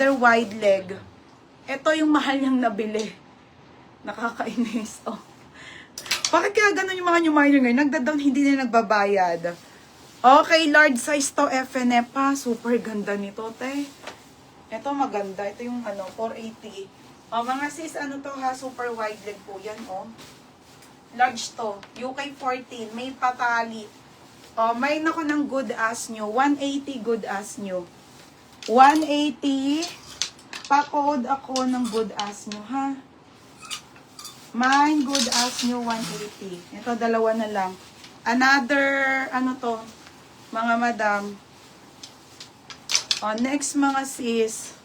Another wide leg. Ito yung mahal niyang nabili. Nakakainis. Oh. Bakit kaya ganun yung mga New Miner ngayon? Nagda-down, hindi na nagbabayad. Okay, large size to FNF ha. Super ganda nito, te. Ito maganda. Ito yung 480. O, mga sis, to ha? Super wide leg po yan, oh. Large to. UK 14. May patali. O, may nako ng good ass nyo. 180 good ass nyo. 180. Pa-code ako ng good ass nyo, ha? Mine, good ass nyo, 180. Ito, dalawa na lang. Another, mga madam. Next, mga sis.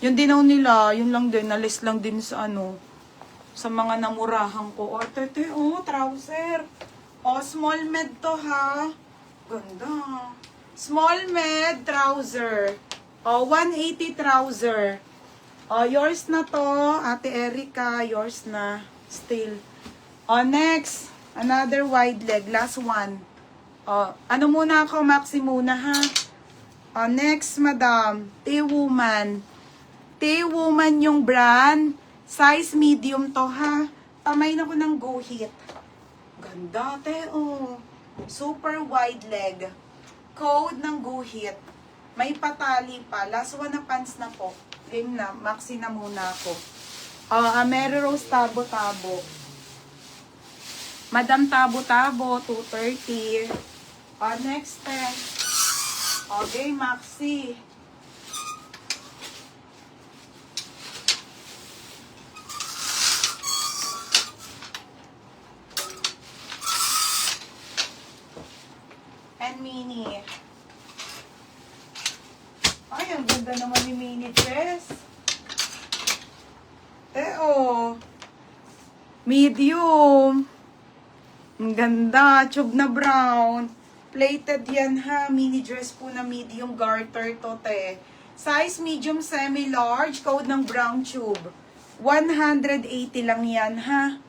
Yung dinaw nila, yun lang din, nalis lang din sa sa mga namurahan ko. Trouser. Small med to, ha? Ganda. Small med trouser. 180 trouser. Yours na to, Ate Erica. Yours na. Still. Next. Another wide leg. Last one. Muna ako? Maxi muna, ha? Next, madam. T-Woman. T-Woman yung brand. Size medium to, ha? Tamay na ko ng Go Hit. Ganda, te, Super wide leg. Code ng Go Hit. May patali pa. Last one na pants na po. Game na. Maxi na muna ako. Mary Rose Tabo-Tabo. Madam Tabo-Tabo, 230. Next, okay, Maxi. And mini. Ay, ang ganda naman ni mini dress. Medium. Ang ganda. Tube na brown. Plated yan, ha. Mini dress po na medium garter to, te. Size medium semi-large. Code ng brown tube. 180 lang yan, ha.